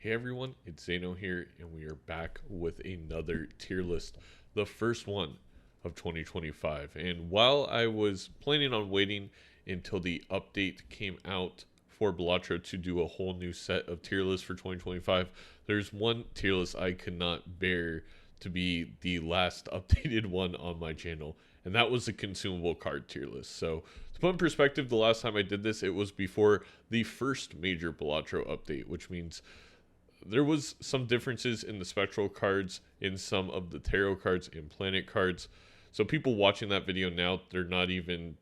Hey everyone, it's Zaino here, and we are back with another tier list, the first one of 2025. And while I was planning on waiting until the update came out for Balatro to do a whole new set of tier lists for 2025, there's one tier list I could not bear to be the last updated one on my channel, and that was the consumable card tier list. So, to put in perspective, the last time I did this, it was before the first major Balatro update, which means there was some differences in the spectral cards, in some of the tarot cards and planet cards. So people watching that video now, they're not even,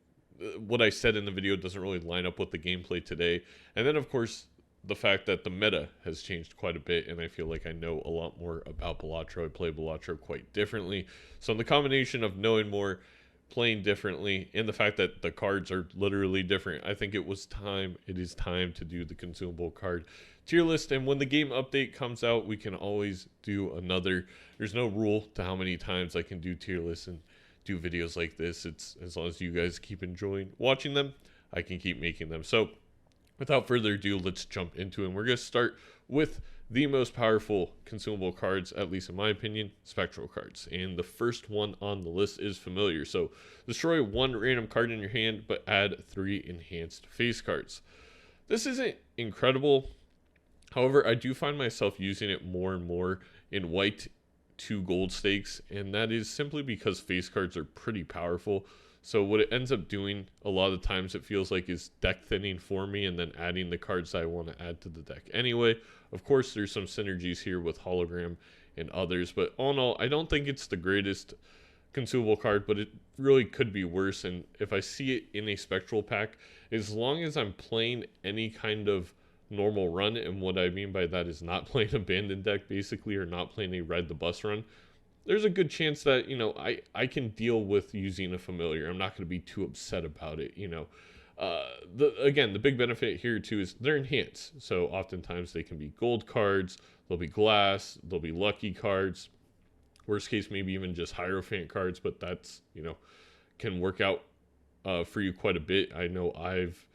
what I said in the video doesn't really line up with the gameplay today. And then of course the fact that the meta has changed quite a bit, and I feel like I know a lot more about Balatro. I play Balatro quite differently. So in the combination of knowing more, playing differently, and the fact that the cards are literally different, I think it is time to do the consumable card tier list. And when the game update comes out, we can always do another. There's no rule to how many times I can do tier lists and do videos like this. It's as long as you guys keep enjoying watching them, I can keep making them. So without further ado, let's jump into it. And we're going to start with the most powerful consumable cards, at least in my opinion, spectral cards. And the first one on the list is familiar. So destroy one random card in your hand, but add 3 enhanced face cards. This isn't incredible. However, I do find myself using it more and more in white 2 gold stakes, and that is simply because face cards are pretty powerful. So what it ends up doing a lot of the times, it feels like, is deck thinning for me and then adding the cards I want to add to the deck anyway. Of course, there's some synergies here with hologram and others, but all in all, I don't think it's the greatest consumable card, but it really could be worse. And if I see it in a spectral pack, as long as I'm playing any kind of normal run, and what I mean by that is not playing abandoned deck basically, or not playing a ride the bus run, there's a good chance that, I can deal with using a familiar. I'm not going to be too upset about it. The big benefit here too is they're enhanced, so oftentimes they can be gold cards, they'll be glass, they'll be lucky cards, worst case maybe even just hierophant cards, but that's, can work out for you quite a bit. I know I've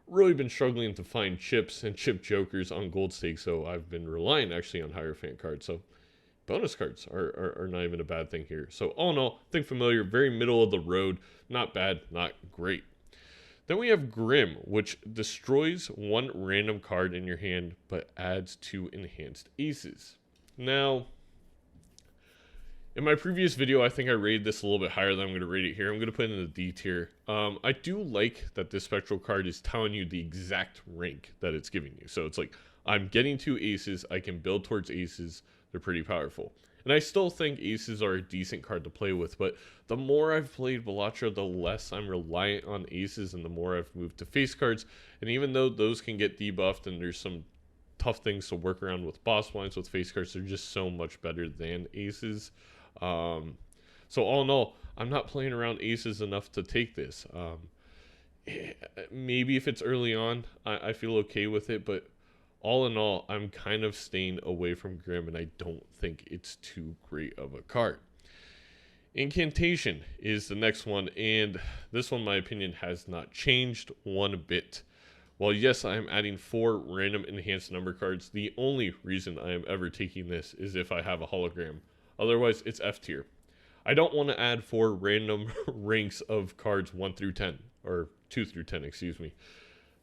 really been struggling to find chips and chip jokers on gold stakes, so I've been relying actually on hierophant cards. So bonus cards are not even a bad thing here. So all in all, I think familiar, very middle of the road, not bad, not great. Then we have Grim, which destroys one random card in your hand but adds 2 enhanced aces. Now, in my previous video, I think I rated this a little bit higher than I'm going to rate it here. I'm going to put it in the D tier. I do like that this spectral card is telling you the exact rank that it's giving you. So it's like, I'm getting 2 aces, I can build towards aces, they're pretty powerful. And I still think aces are a decent card to play with, but the more I've played Balatro, the less I'm reliant on aces, and the more I've moved to face cards. And even though those can get debuffed and there's some tough things to work around with boss blinds with face cards, they're just so much better than aces. So all in all, I'm not playing around aces enough to take this. Maybe if it's early on, I feel okay with it, but all in all, I'm kind of staying away from Grim, and I don't think it's too great of a card. Incantation is the next one, and this one, in my opinion, has not changed one bit. While yes, I am adding 4 random enhanced number cards, the only reason I am ever taking this is if I have a hologram. Otherwise, it's F tier. I don't want to add 4 random ranks of cards 1 through 10, or 2 through 10, excuse me.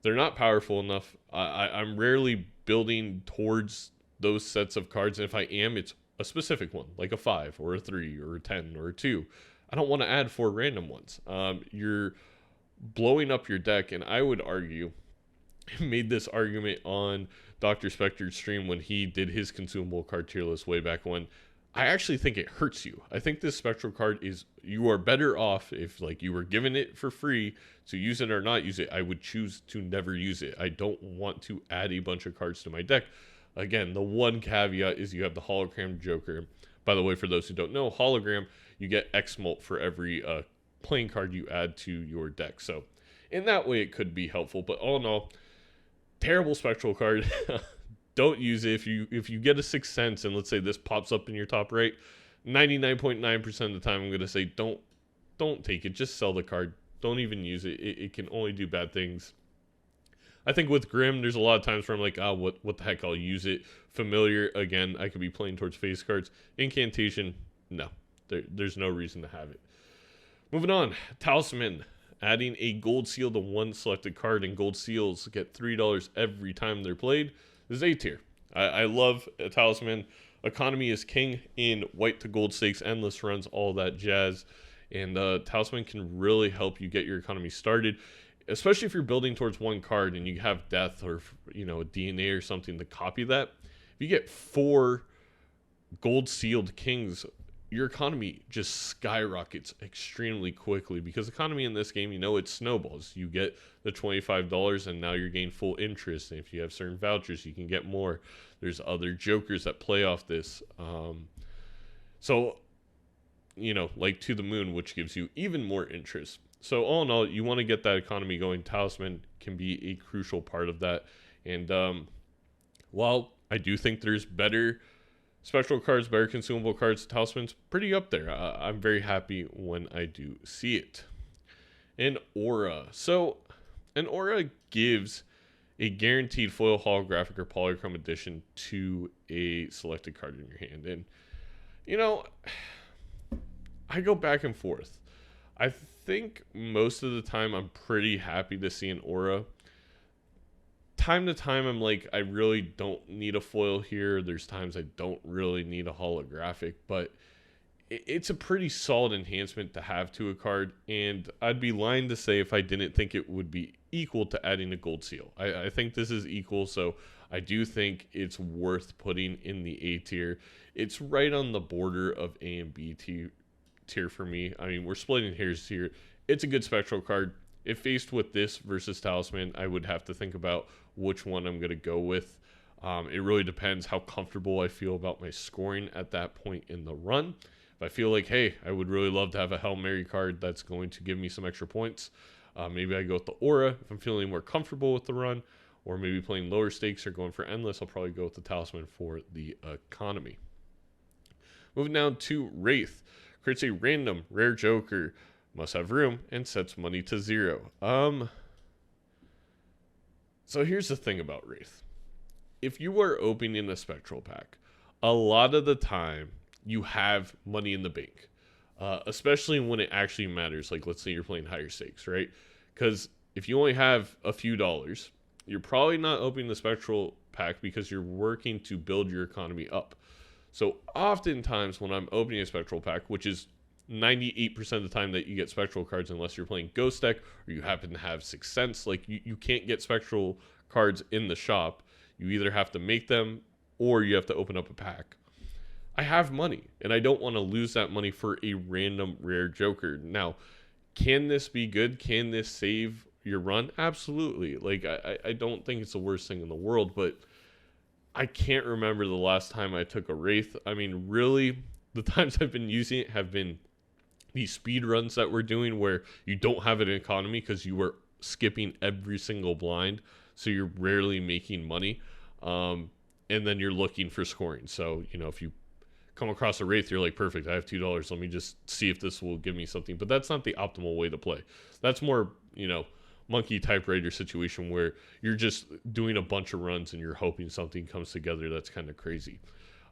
They're not powerful enough. I'm rarely building towards those sets of cards, and if I am, it's a specific one, like a 5 or a 3 or a 10 or a 2. I don't want to add 4 random ones. You're blowing up your deck, and I would argue, made this argument on Dr. Spectre's stream when he did his consumable card tier list way back when. I actually think it hurts you. I think this spectral card is, you are better off if like you were given it for free to use it or not use it. I would choose to never use it. I don't want to add a bunch of cards to my deck. Again, the one caveat is you have the hologram joker. By the way, for those who don't know, hologram, you get X mult for every playing card you add to your deck. So in that way, it could be helpful. But all in all, terrible spectral card. Don't use it. If you get a 6th sense and let's say this pops up in your top right, 99.9% of the time I'm going to say don't take it. Just sell the card. Don't even use it. It can only do bad things. I think with Grim, there's a lot of times where I'm like, what the heck, I'll use it. Familiar, again, I could be playing towards face cards. Incantation, no. There's no reason to have it. Moving on, Talisman. Adding a gold seal to one selected card, and gold seals get $3 every time they're played. This is A tier. I love a Talisman. Economy is king in white to gold stakes, endless runs, all that jazz. And Talisman can really help you get your economy started, especially if you're building towards one card and you have death or a DNA or something to copy that. If you get 4 gold sealed kings, your economy just skyrockets extremely quickly, because economy in this game, it snowballs. You get the $25 and now you're getting full interest. And if you have certain vouchers, you can get more. There's other jokers that play off this. Like To the Moon, which gives you even more interest. So all in all, you want to get that economy going. Talisman can be a crucial part of that. And while I do think there's better Spectral cards, better consumable cards, Talisman's pretty up there. I'm very happy when I do see it. An Aura. So, an Aura gives a guaranteed foil, holographic, or polychrome addition to a selected card in your hand. And, I go back and forth. I think most of the time I'm pretty happy to see an Aura. Time to time, I'm like, I really don't need a foil here. There's times I don't really need a holographic, but it's a pretty solid enhancement to have to a card, and I'd be lying to say if I didn't think it would be equal to adding a gold seal. I think this is equal, so I do think it's worth putting in the A tier. It's right on the border of A and B tier for me. I mean, we're splitting hairs here. It's a good Spectral card. If faced with this versus Talisman, I would have to think about which one I'm going to go with. It really depends how comfortable I feel about my scoring at that point in the run. If I feel like, hey, I would really love to have a Hail Mary card that's going to give me some extra points, maybe I go with the Aura. If I'm feeling more comfortable with the run, or maybe playing lower stakes or going for endless, I'll probably go with the Talisman for the economy. Moving down to Wraith. Creates a random rare joker, must have room, and sets money to 0. So here's the thing about Wraith. If you are opening a Spectral pack, a lot of the time you have money in the bank, especially when it actually matters. Like, let's say you're playing higher stakes, right? Because if you only have a few dollars, you're probably not opening the Spectral pack because you're working to build your economy up. So oftentimes when I'm opening a Spectral pack, which is 98% of the time that you get Spectral cards, unless you're playing Ghost deck or you happen to have Sixth Sense, like you can't get Spectral cards in the shop. You either have to make them or you have to open up a pack. I have money and I don't want to lose that money for a random rare joker. Now, can this be good? Can this save your run? Absolutely. Like, I don't think it's the worst thing in the world, but I can't remember the last time I took a Wraith. I mean, really, the times I've been using it have been these speed runs that we're doing where you don't have an economy because you were skipping every single blind, so you're rarely making money, and then you're looking for scoring. So, if you come across a Wraith, you're like, perfect, I have $2, let me just see if this will give me something. But that's not the optimal way to play. That's more, monkey typewriter situation where you're just doing a bunch of runs and you're hoping something comes together that's kind of crazy.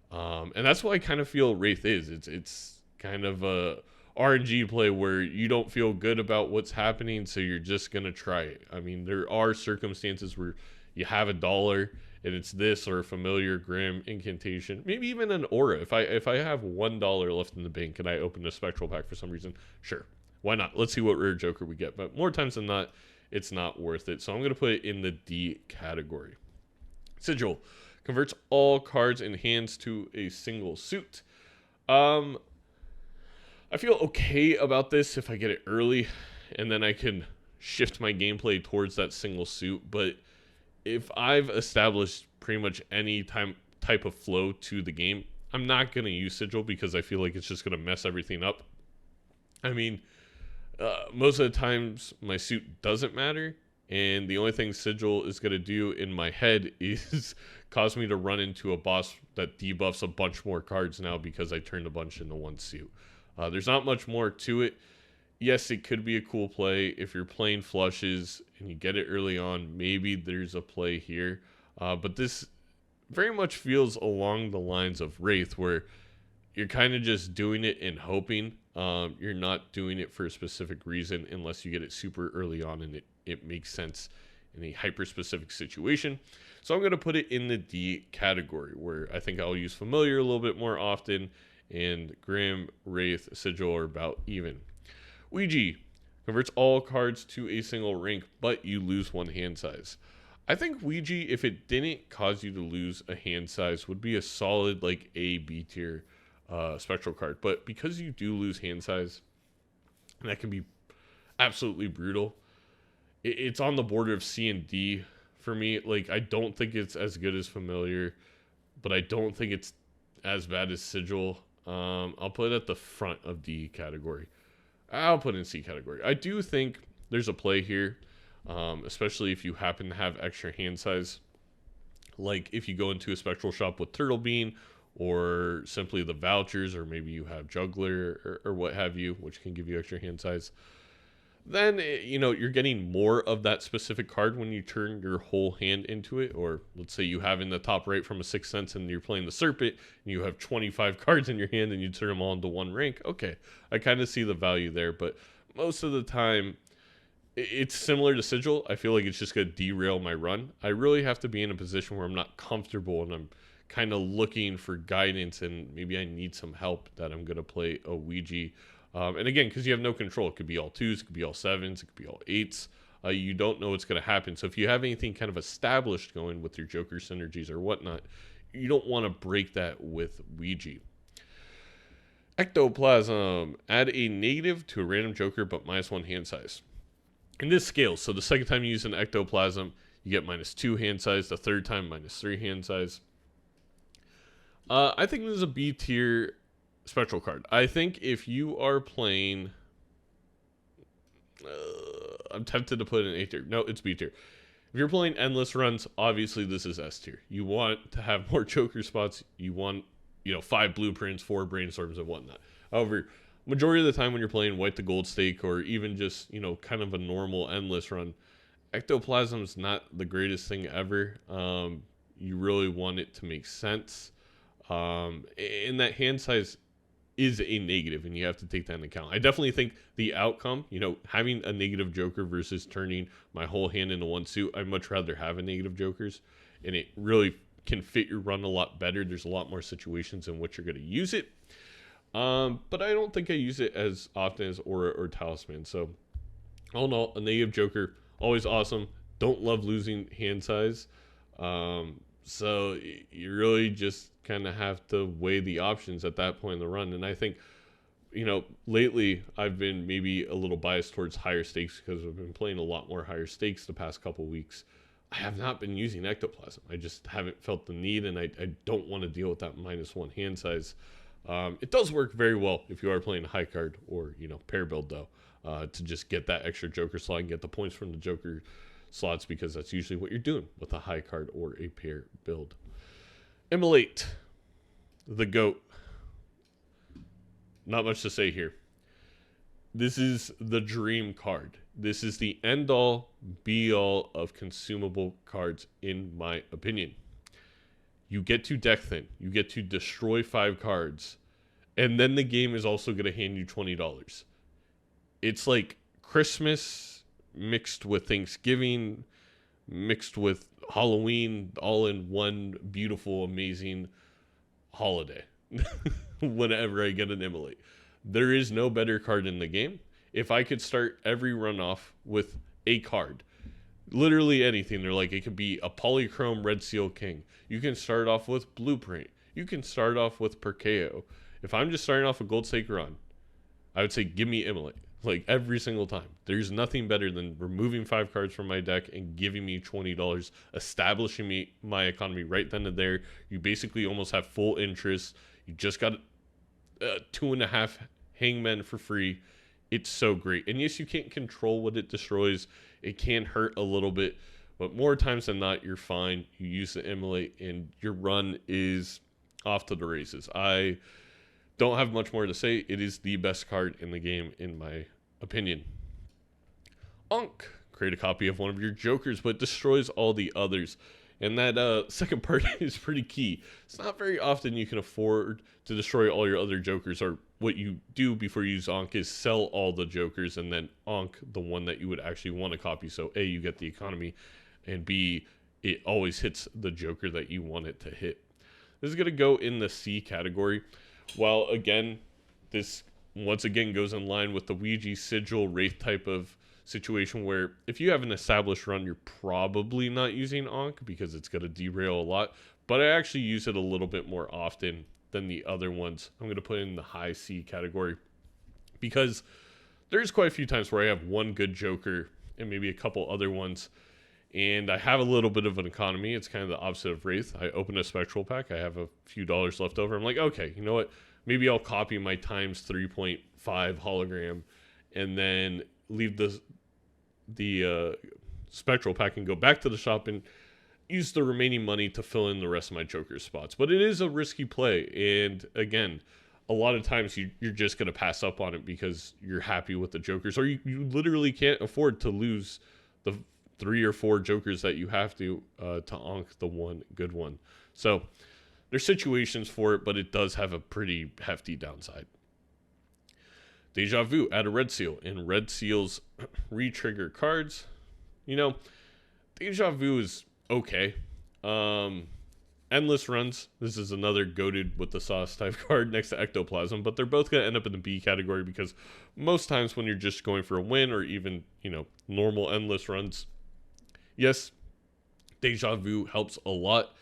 And that's what I kind of feel Wraith is. It's kind of a RNG play where you don't feel good about what's happening, so you're just going to try it. I mean, there are circumstances where you have $1 and it's this or a familiar, Grim, incantation, maybe even an Aura. If I have $1 left in the bank and I open a Spectral pack for some reason, sure, why not? Let's see what rare joker we get. But more times than not, it's not worth it. So I'm going to put it in the D category. Sigil converts all cards in hands to a single suit. I feel okay about this if I get it early and then I can shift my gameplay towards that single suit. But if I've established pretty much any type of flow to the game, I'm not going to use Sigil because I feel like it's just going to mess everything up. I mean, most of the times my suit doesn't matter, and the only thing Sigil is going to do in my head is cause me to run into a boss that debuffs a bunch more cards now because I turned a bunch into one suit. There's not much more to it. yes, it could be a cool play if you're playing flushes and you get it early on. Maybe there's a play here, but this very much feels along the lines of Wraith, where you're kind of just doing it and hoping. You're not doing it for a specific reason unless you get it super early on and it makes sense in a hyper specific situation. So I'm going to put it in the D category, where I think I'll use Familiar a little bit more often, and Grim, Wraith, Sigil are about even. Ouija converts all cards to a single rank, but you lose one hand size. I think Ouija, if it didn't cause you to lose a hand size, would be a solid like A, B tier spectral card. But because you do lose hand size, and that can be absolutely brutal, it's on the border of C and D for me. Like, I don't think it's as good as Familiar, but I don't think it's as bad as Sigil. I'll put it at the front of D category. I'll put it in C category. I do think there's a play here, especially if you happen to have extra hand size. Like if you go into a spectral shop with Turtle Bean, or simply the vouchers, or maybe you have Juggler or what have you, which can give you extra hand size. Then, you're getting more of that specific card when you turn your whole hand into it. Or let's say you have in the top right from a Sixth Sense and you're playing the Serpent and you have 25 cards in your hand and you turn them all into one rank. Okay, I kind of see the value there, but most of the time it's similar to Sigil. I feel like it's just going to derail my run. I really have to be in a position where I'm not comfortable and I'm kind of looking for guidance and maybe I need some help, that I'm going to play a Ouija. And again, because you have no control, it could be all 2s, it could be all 7s, it could be all 8s. You don't know what's going to happen. So if you have anything kind of established going with your Joker synergies or whatnot, you don't want to break that with Ouija. Ectoplasm. Add a negative to a random Joker, but -1 hand size. And this scales. So the second time you use an Ectoplasm, you get -2 hand size. The third time, -3 hand size. I think this is a B tier spectral card. I think if you are playing, I'm tempted to put it in A tier. No, it's B tier. If you're playing endless runs, obviously this is S tier. You want to have more Joker spots. You want, 5 blueprints, 4 brainstorms, and whatnot. However, majority of the time when you're playing white to gold stake, or even just, kind of a normal endless run, Ectoplasm is not the greatest thing ever. You really want it to make sense. And that hand size is a negative, and you have to take that into account. I definitely think the outcome, having a negative Joker versus turning my whole hand into one suit, I'd much rather have a negative Jokers, and it really can fit your run a lot better. There's a lot more situations in which you're going to use it. But I don't think I use it as often as Aura or Talisman. So, all in all, a negative Joker, always awesome. Don't love losing hand size. So you really just kind of have to weigh the options at that point in the run. And I think, lately I've been maybe a little biased towards higher stakes because I've been playing a lot more higher stakes the past couple weeks. I have not been using Ectoplasm. I just haven't felt the need, and I don't want to deal with that -1 hand size. It does work very well if you are playing a high card or, pair build, though, to just get that extra Joker slot and get the points from the Joker slots, because that's usually what you're doing with a high card or a pair build. Immolate, the GOAT. Not much to say here. This is the dream card. This is the end all be all of consumable cards, in my opinion. You get to deck thin, you get to destroy 5 cards, and then the game is also going to hand you $20. It's like Christmas mixed with Thanksgiving, mixed with Halloween, all in one beautiful, amazing holiday. Whenever I get an Immolate, there is no better card in the game. If I could start every run off with a card, literally anything, they're like, it could be a Polychrome Red Seal King. You can start off with Blueprint. You can start off with Perkeo. If I'm just starting off a Gold Stake run, I would say give me Immolate. Like every single time. There's nothing better than removing 5 cards from my deck and giving me $20, establishing me my economy right then and there. You basically almost have full interest. You just got 2.5 Hangmen for free. It's so great. And yes, you can't control what it destroys. It can hurt a little bit, but more times than not, you're fine. You use the Immolate and your run is off to the races. I don't have much more to say. It is the best card in the game, in my opinion. Ankh. Create a copy of one of your jokers, but destroys all the others. And that second part is pretty key. It's not very often you can afford to destroy all your other jokers, or what you do before you use Ankh is sell all the jokers and then Ankh the one that you would actually want to copy. So A, you get the economy, and B, it always hits the joker that you want it to hit. This is going to go in the C category. While again, this once again goes in line with the Ouija Sigil Wraith type of situation, where if you have an established run, you're probably not using Ankh because it's going to derail a lot. But I actually use it a little bit more often than the other ones. I'm going to put it in the high C category because there's quite a few times where I have one good joker and maybe a couple other ones, and I have a little bit of an economy. It's kind of the opposite of Wraith. I open a Spectral pack. I have a few dollars left over. I'm like, okay, you know what? Maybe I'll copy my times 3.5 hologram and then leave the Spectral pack and go back to the shop and use the remaining money to fill in the rest of my joker spots. But it is a risky play, and again, a lot of times you're just going to pass up on it because you're happy with the jokers, or you literally can't afford to lose the 3 or 4 jokers that you have to Ankh the one good one. So there's situations for it, but it does have a pretty hefty downside. Deja Vu, add a red seal, and red seals re-trigger cards. You know, Deja Vu is okay. Endless runs. This is another goated with the sauce type card next to Ectoplasm, but they're both going to end up in the B category because most times when you're just going for a win, or even, you know, normal endless runs, yes, Deja Vu helps a lot.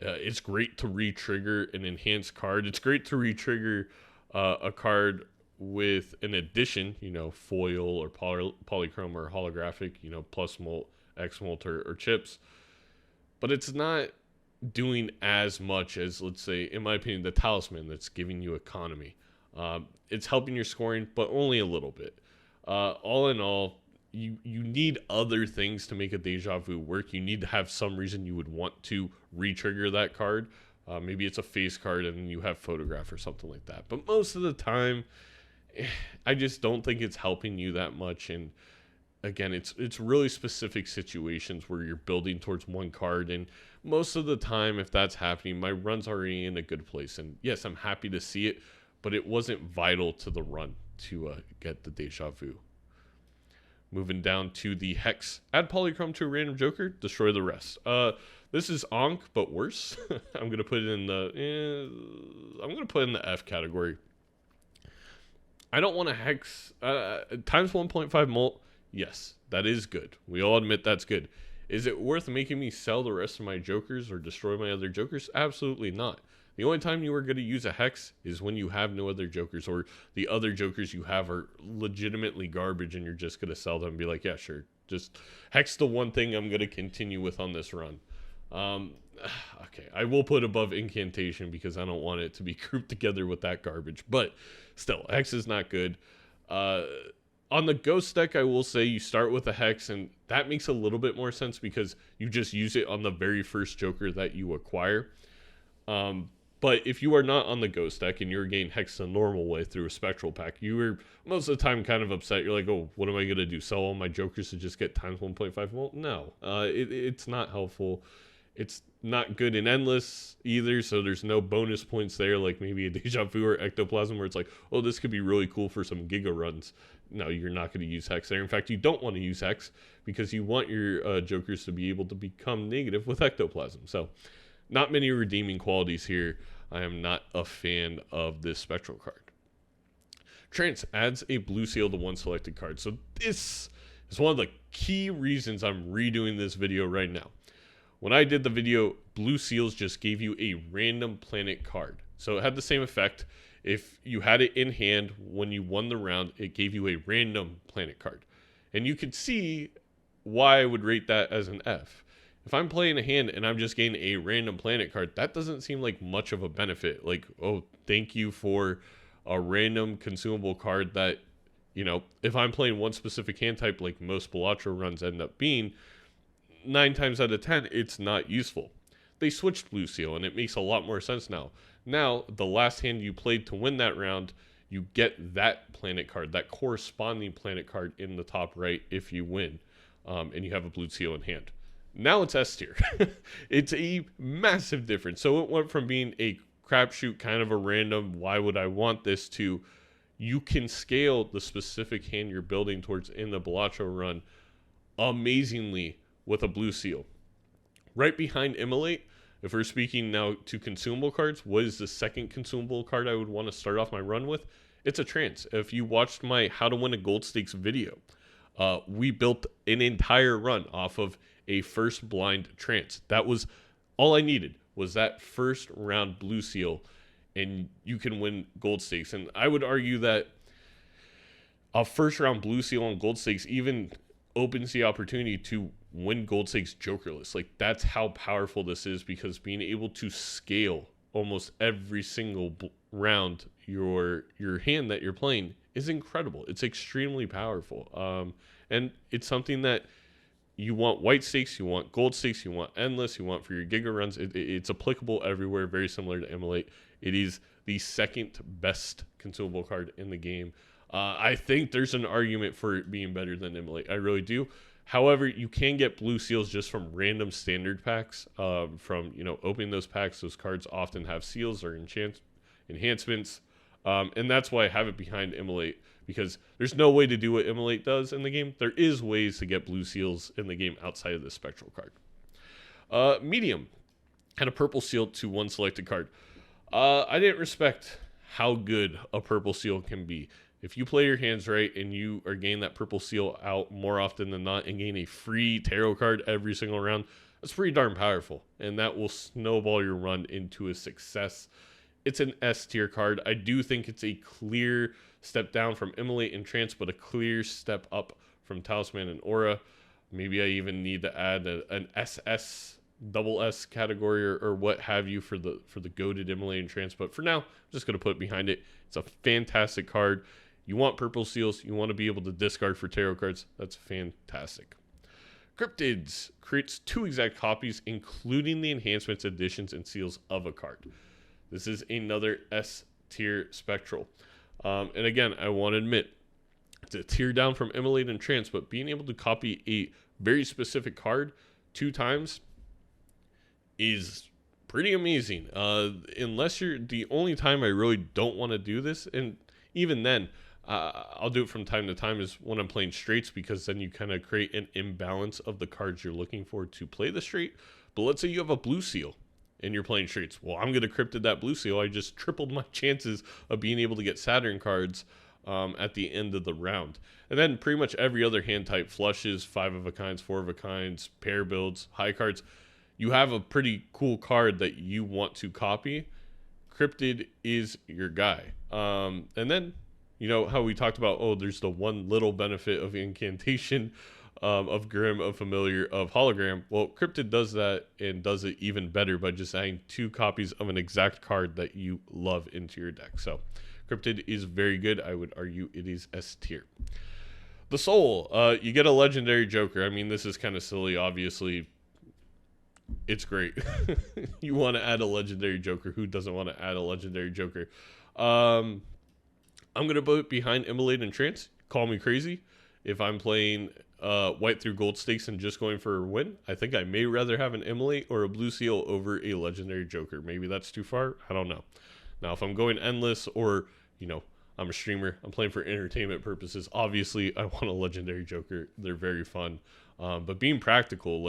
It's great to re-trigger an enhanced card. It's great to re-trigger a card with an addition, you know, foil or polychrome or holographic, you know, plus molt, X molt, or chips. But it's not doing as much as, let's say, in my opinion, the Talisman that's giving you economy. It's helping your scoring, but only a little bit. All in all, you need other things to make a Deja Vu work. You need to have some reason you would want to re-trigger that card. Maybe it's a face card and you have photograph or something like that. But most of the time, I just don't think it's helping you that much. And again, it's really specific situations where you're building towards one card, and most of the time, if that's happening, my run's already in a good place. And yes, I'm happy to see it, but it wasn't vital to the run to get the Deja Vu. Moving down to the Hex, add polychrome to a random joker, destroy the rest. This is Ankh, but worse. I'm gonna put it in the F category. I don't want to Hex times 1.5 molt. Yes, that is good. We all admit that's good. Is it worth making me sell the rest of my jokers or destroy my other jokers? Absolutely not. The only time you are going to use a Hex is when you have no other jokers, or the other jokers you have are legitimately garbage and you're just going to sell them and be like, yeah, sure. Just Hex the one thing I'm going to continue with on this run. Okay, I will put above Incantation because I don't want it to be grouped together with that garbage. But still, Hex is not good. On the Ghost deck, I will say you start with a Hex, and that makes a little bit more sense because you just use it on the very first joker that you acquire. But if you are not on the Ghost deck and you're getting Hex the normal way through a Spectral pack, you are most of the time kind of upset. You're like, oh, what am I going to do? Sell all my jokers to just get times 1.5? Well, no. It's not helpful. It's not good in Endless either, so there's no bonus points there like maybe a Deja Vu or Ectoplasm where it's like, oh, this could be really cool for some Giga runs. No, you're not going to use Hex there. In fact, you don't want to use Hex because you want your jokers to be able to become negative with Ectoplasm. So not many redeeming qualities here. I am not a fan of this Spectral card. Trance adds a blue seal to one selected card. So this is one of the key reasons I'm redoing this video right now. When I did the video, blue seals just gave you a random planet card. So it had the same effect. If you had it in hand when you won the round, it gave you a random planet card. And you could see why I would rate that as an F. If I'm playing a hand and I'm just getting a random planet card, that doesn't seem like much of a benefit. Like, oh, thank you for a random consumable card that, you know, if I'm playing one specific hand type, like most Balatro runs end up being, 9 times out of 10, it's not useful. They switched blue seal, and it makes a lot more sense now. Now, the last hand you played to win that round, you get that planet card, that corresponding planet card in the top right if you win, and you have a blue seal in hand. Now it's S tier. It's a massive difference. So it went from being a crapshoot, kind of a random, why would I want this, to you can scale the specific hand you're building towards in the Balatro run amazingly with a blue seal. Right behind Immolate, if we're speaking now to consumable cards, what is the second consumable card I would want to start off my run with? It's a trance. If you watched my How to Win a Gold Stakes video, we built an entire run off of a first blind trance. That was all I needed, was that first round blue seal, and you can win gold stakes. And I would argue that a first round blue seal on gold stakes even opens the opportunity to win gold stakes jokerless. Like, that's how powerful this is, because being able to scale almost every single round your hand that you're playing is incredible. It's extremely powerful, and it's something that you want white stakes, you want gold stakes, you want endless, you want for your giga runs. It's applicable everywhere, very similar to Immolate. It is the second best consumable card in the game. I think there's an argument for it being better than Immolate. I really do. However, you can get blue seals just from random standard packs. From opening those packs, those cards often have seals or enhancements, and that's why I have it behind Immolate, because there's no way to do what Immolate does in the game. There is ways to get blue seals in the game outside of the Spectral card. Medium had a purple seal to one selected card. I didn't respect how good a purple seal can be. If you play your hands right and you are getting that purple seal out more often than not and gain a free tarot card every single round, that's pretty darn powerful, and that will snowball your run into a success. It's an S tier card. I do think it's a clear step down from Immolate and Trance, but a clear step up from Talisman and Aura. Maybe I even need to add an SS, double S category or what have you for the goated Immolate and Trance. But for now, I'm just going to put it behind it. It's a fantastic card. You want purple seals. You want to be able to discard for tarot cards. That's fantastic. Cryptids creates 2 exact copies, including the enhancements, additions, and seals of a card. This is another S tier Spectral. And again, I want to admit, it's a tier down from Immolate and Trance, but being able to copy a very specific card 2 times is pretty amazing. Unless you're the only time I really don't want to do this, and even then, I'll do it from time to time, is when I'm playing straights, because then you kind of create an imbalance of the cards you're looking for to play the straight. But let's say you have a blue seal and you're playing straights. Well, I'm going to cryptid that blue seal. I just tripled my chances of being able to get Saturn cards at the end of the round. And then pretty much every other hand type, flushes, 5 of a kinds, 4 of a kinds, pair builds, high cards, you have a pretty cool card that you want to copy. Cryptid is your guy. And then, how we talked about, there's the one little benefit of incantation, of Grim, of Familiar, of Hologram. Well, Cryptid does that and does it even better by just adding 2 copies of an exact card that you love into your deck. So Cryptid is very good. I would argue it is S tier. The Soul, you get a legendary Joker. I mean, this is kind of silly. Obviously, it's great. You want to add a legendary Joker. Who doesn't want to add a legendary Joker? I'm going to put it behind Immolate and Trance. Call me crazy. If I'm playing white through gold stakes and just going for a win, I think I may rather have an Immolate or a blue seal over a legendary Joker. Maybe that's too far. I don't know. Now, if I'm going endless, or, I'm a streamer, I'm playing for entertainment purposes, obviously I want a legendary Joker. They're very fun. But being practical,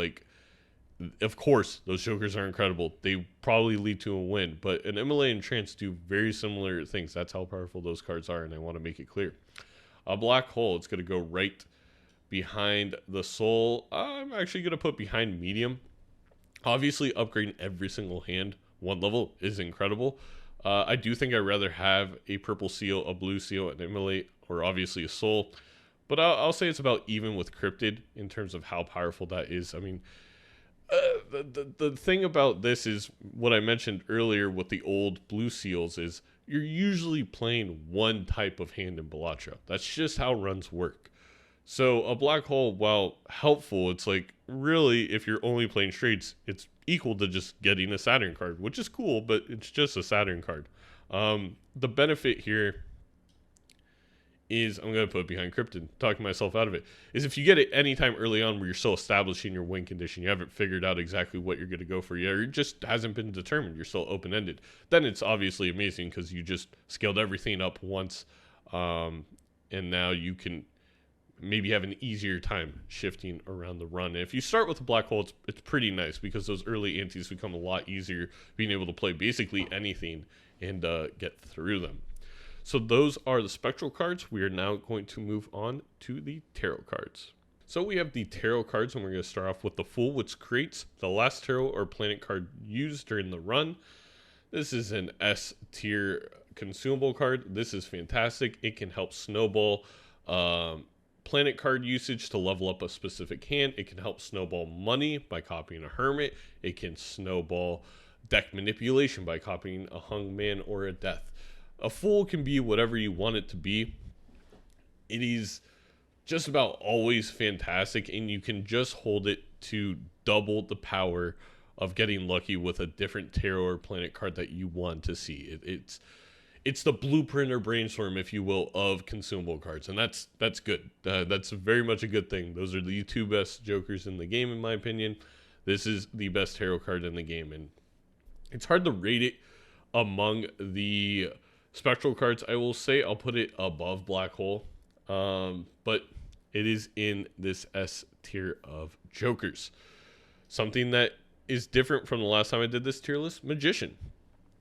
of course, those Jokers are incredible. They probably lead to a win, but an Immolate and Trance do very similar things. That's how powerful those cards are, and I want to make it clear. A Black Hole, it's going to go right behind the Soul. I'm actually going to put behind Medium. Obviously, upgrading every single hand 1 level is incredible. I do think I'd rather have a purple seal, a blue seal, an Immolate, or obviously a Soul. But I'll say it's about even with Cryptid in terms of how powerful that is. I mean, the thing about this is what I mentioned earlier with the old blue seals is you're usually playing one type of hand in Balatro. That's just how runs work. So a Black Hole, while helpful, it's really, if you're only playing straights, it's equal to just getting a Saturn card, which is cool, but it's just a Saturn card. The benefit here is, I'm going to put it behind cryptid, talking myself out of it, is if you get it anytime early on where you're still establishing your win condition, you haven't figured out exactly what you're going to go for yet, or it just hasn't been determined, you're still open-ended, then it's obviously amazing because you just scaled everything up once, and now you can maybe have an easier time shifting around the run. And if you start with a black hole, it's pretty nice because those early antes become a lot easier, being able to play basically anything and get through them. So those are the spectral cards. We are now going to move on to the tarot cards. So we have the tarot cards, and we're going to start off with the Fool, which creates the last tarot or planet card used during the run. This is an S tier consumable card. This is fantastic. It can help snowball planet card usage to level up a specific hand. It can help snowball money by copying a hermit. It can snowball deck manipulation by copying a hung man or a death. A Fool can be whatever you want it to be. It is just about always fantastic, and you can just hold it to double the power of getting lucky with a different tarot or planet card that you want to see. It's the blueprint or brainstorm, if you will, of consumable cards, and that's good. That's very much a good thing. Those are the two best jokers in the game, in my opinion. This is the best tarot card in the game, and it's hard to rate it among the spectral cards. I will say I'll put it above Black Hole, but it is in this S tier of jokers. Something that is different from the last time I did this tier list, Magician.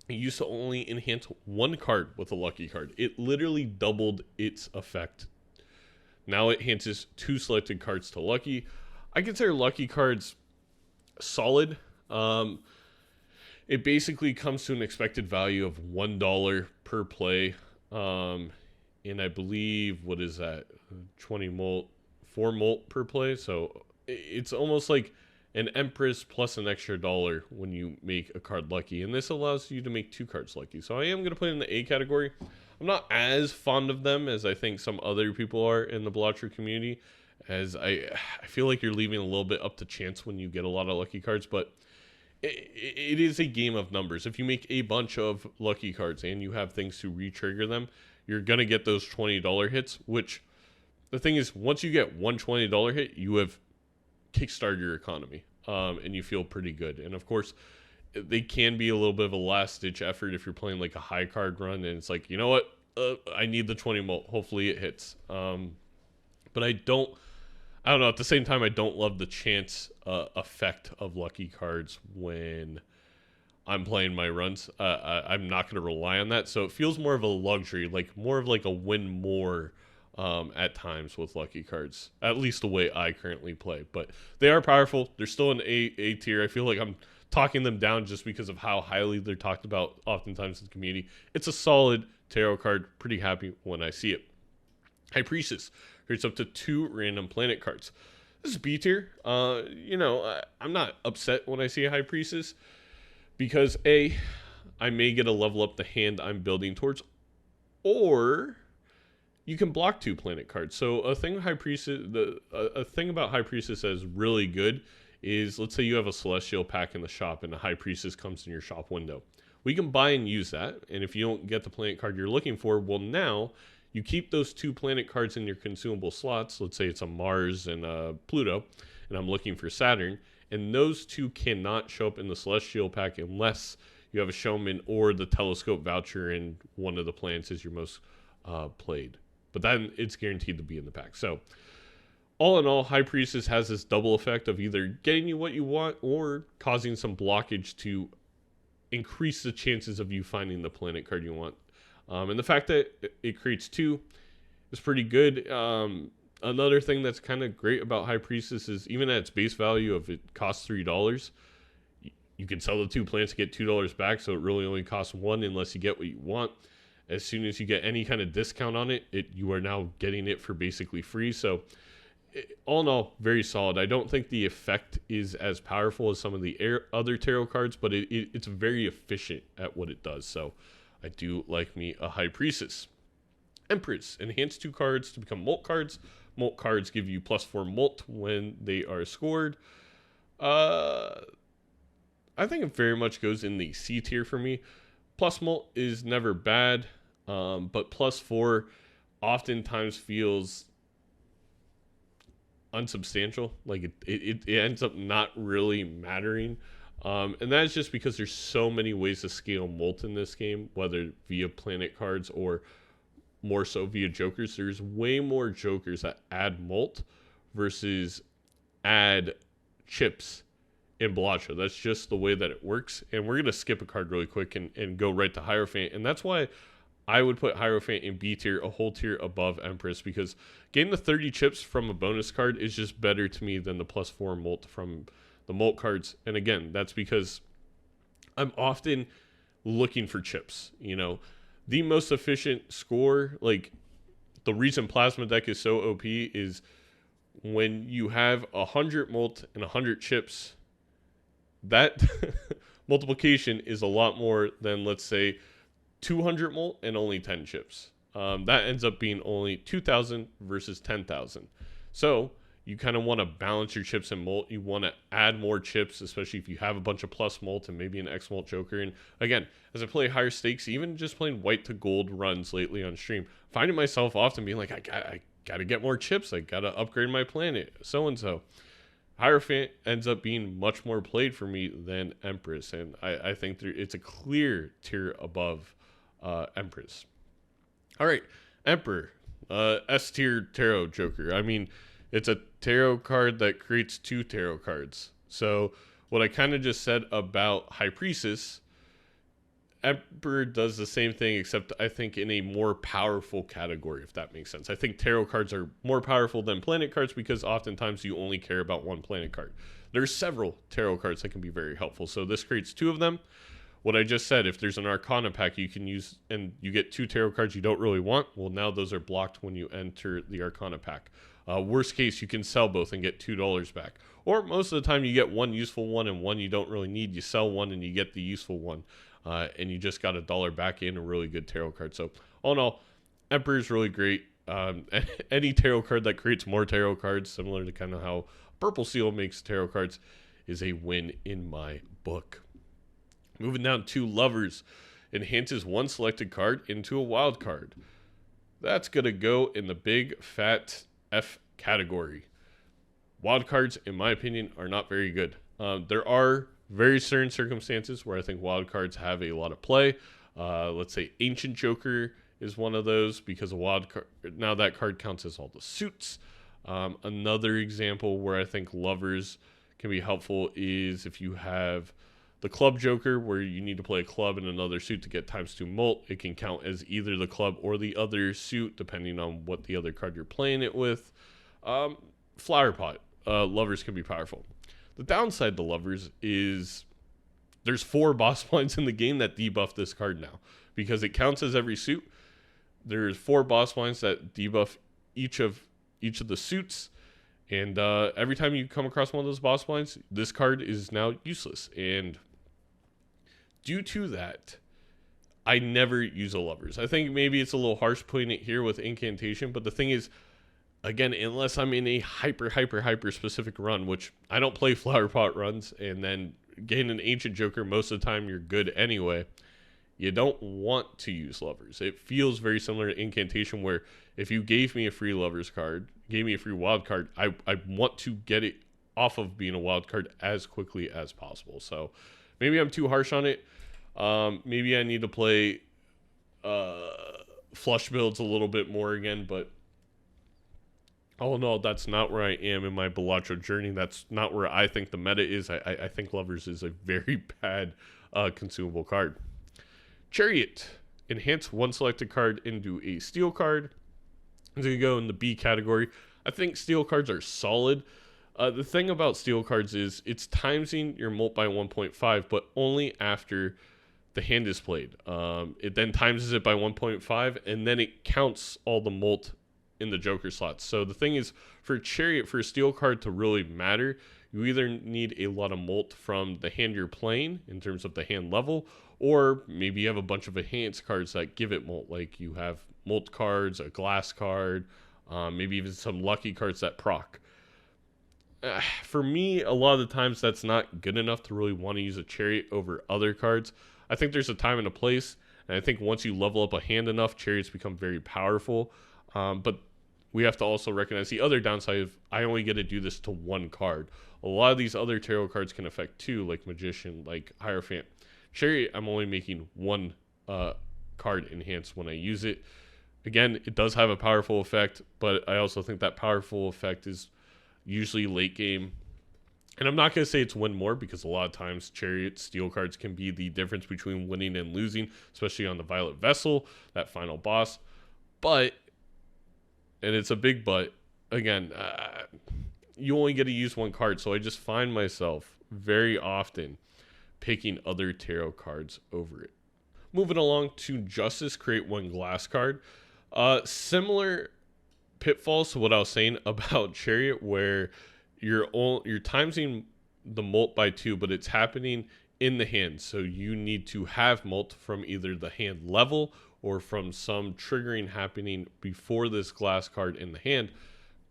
It used to only enhance one card with a lucky card. It literally doubled its effect. Now it enhances 2 selected cards to lucky. I consider lucky cards solid. It basically comes to an expected value of $1 per play. And I believe, what is that? 20 molt, 4 molt per play. So it's almost like an Empress plus an extra $1 when you make a card lucky. And this allows you to make 2 cards lucky. So I am going to put it in the A category. I'm not as fond of them as I think some other people are in the Balatro community, as I feel like you're leaving a little bit up to chance when you get a lot of lucky cards. But it is a game of numbers. If you make a bunch of lucky cards and you have things to re-trigger them, you're going to get those $20 hits, which the thing is, once you get one $20 hit, you have kickstart your economy, and you feel pretty good. And of course, they can be a little bit of a last-ditch effort if you're playing like a high card run, and it's like, you know what, I need the 20 molt. Hopefully it hits. But I don't know. At the same time, I don't love the chance effect of lucky cards when I'm playing my runs. I'm not going to rely on that, so it feels more of a luxury, like more of like a win more. At times with lucky cards, at least the way I currently play. But they are powerful. They're still an A tier. I feel like I'm talking them down just because of how highly they're talked about oftentimes in the community. It's a solid tarot card. Pretty happy when I see it. High Priestess creates up to 2 random planet cards. This is B tier. I'm not upset when I see a High Priestess because A, I may get a level up the hand I'm building towards, or you can block 2 planet cards. So a thing High Priestess, a thing about High Priestess that is really good is, let's say you have a Celestial pack in the shop and a High Priestess comes in your shop window. We can buy and use that, and if you don't get the planet card you're looking for, well, now you keep those 2 planet cards in your consumable slots. Let's say it's a Mars and a Pluto, and I'm looking for Saturn, and those 2 cannot show up in the Celestial pack unless you have a Showman or the Telescope voucher and one of the planets is your most played. But then it's guaranteed to be in the pack. So all in all, High Priestess has this double effect of either getting you what you want or causing some blockage to increase the chances of you finding the planet card you want. And the fact that it creates 2 is pretty good. Another thing that's kind of great about High Priestess is even at its base value of it costs $3, you can sell the 2 planets to get $2 back. So it really only costs 1 unless you get what you want. As soon as you get any kind of discount on it, you are now getting it for basically free. So all in all, very solid. I don't think the effect is as powerful as some of the other tarot cards, but it's very efficient at what it does. So I do like me a High Priestess. Empress, enhance 2 cards to become molt cards. Molt cards give you +4 molt when they are scored. I think it very much goes in the C tier for me. Plus molt is never bad, but +4, oftentimes feels unsubstantial. Like it ends up not really mattering. And that's just because there's so many ways to scale Molt in this game, whether via planet cards or more so via jokers. There's way more jokers that add Molt versus add chips in Balatro. That's just the way that it works. And we're going to skip a card really quick and go right to Hierophant. And that's why I would put Hierophant in B tier, a whole tier above Empress, because getting the 30 chips from a bonus card is just better to me than the +4 Molt from the Molt cards. And again, that's because I'm often looking for chips. You know, the most efficient score, like the reason Plasma deck is so OP is when you have 100 Molt and 100 chips, that multiplication is a lot more than, let's say, 200 Molt and only 10 chips. That ends up being only 2,000 versus 10,000. So you kind of want to balance your chips and Molt. You want to add more chips, especially if you have a bunch of plus Molt and maybe an X Molt Joker. And again, as I play higher stakes, even just playing white to gold runs lately on stream, finding myself often being like, I got to get more chips. I got to upgrade my planet, so-and-so. Hierophant ends up being much more played for me than Empress. And I think it's a clear tier above Empress. All right, Emperor, S tier tarot joker. I mean, it's a tarot card that creates 2 tarot cards. So what I kind of just said about High Priestess, Emperor does the same thing, except I think in a more powerful category, if that makes sense. I think tarot cards are more powerful than planet cards because oftentimes you only care about one planet card. There's several tarot cards that can be very helpful. So this creates 2 of them. What I just said, if there's an Arcana pack you can use and you get 2 tarot cards you don't really want, well, now those are blocked when you enter the Arcana pack. Worst case, you can sell both and get $2 back. Or most of the time you get one useful one and one you don't really need. You sell one and you get the useful one. And you just got $1 back in a really good tarot card. So all in all, Emperor is really great. Any tarot card that creates more tarot cards, similar to kind of how Purple Seal makes tarot cards, is a win in my book. Moving down to Lovers, enhances one selected card into a wild card. That's going to go in the big fat F category. Wild cards, in my opinion, are not very good. There are very certain circumstances where I think wild cards have a lot of play. Let's say Ancient Joker is one of those because a wild card, now that card counts as all the suits. Another example where I think Lovers can be helpful is if you have the Club Joker, where you need to play a club and another suit to get ×2 Molt. It can count as either the club or the other suit, depending on what the other card you're playing it with. Flower Pot, Lovers can be powerful. The downside to Lovers is there's 4 boss blinds in the game that debuff this card now. Because it counts as every suit, there's 4 boss blinds that debuff each of the suits. And every time you come across one of those boss blinds, this card is now useless. And due to that, I never use a Lovers. I think maybe it's a little harsh putting it here with Incantation, but the thing is, again, unless I'm in a hyper specific run, which I don't play Flower Pot runs, and then getting an Ancient Joker, most of the time you're good anyway, you don't want to use Lovers. It feels very similar to Incantation, where if you gave me a free Lovers card, gave me a free wild card, I want to get it off of being a wild card as quickly as possible. So maybe I'm too harsh on it. Maybe I need to play flush builds a little bit more again, but all in all, that's not where I am in my Balatro journey. That's not where I think the meta is. I think Lovers is a very bad consumable card. Chariot, enhance one selected card into a steel card. It's going to go in the B category. I think steel cards are solid. The thing about steel cards is it's timesing your Molt by 1.5, but only after the hand is played. It then times it by 1.5, and then it counts all the Molt in the Joker slots. So the thing is, for Chariot, for a steel card to really matter, you either need a lot of Molt from the hand you're playing in terms of the hand level, or maybe you have a bunch of enhanced cards that give it Molt, like you have Molt cards, a glass card, maybe even some lucky cards that proc. For me, a lot of the times that's not good enough to really want to use a Chariot over other cards. I think there's a time and a place, and I think once you level up a hand enough, Chariots become very powerful. But we have to also recognize the other downside of I only get to do this to one card. A lot of these other tarot cards can affect two, like Magician, like Hierophant. Chariot, I'm only making one card enhanced when I use it. Again, it does have a powerful effect, but I also think that powerful effect is usually late game. And I'm not going to say it's win more, because a lot of times Chariot steel cards can be the difference between winning and losing, especially on the Violet Vessel, that final boss. But, and it's a big but, again, you only get to use one card, so I just find myself very often picking other tarot cards over it. Moving along to Justice, create one glass card. Similar pitfalls to what I was saying about Chariot, where you're timesing the molt by 2, but it's happening in the hand, so you need to have molt from either the hand level or from some triggering happening before this glass card in the hand.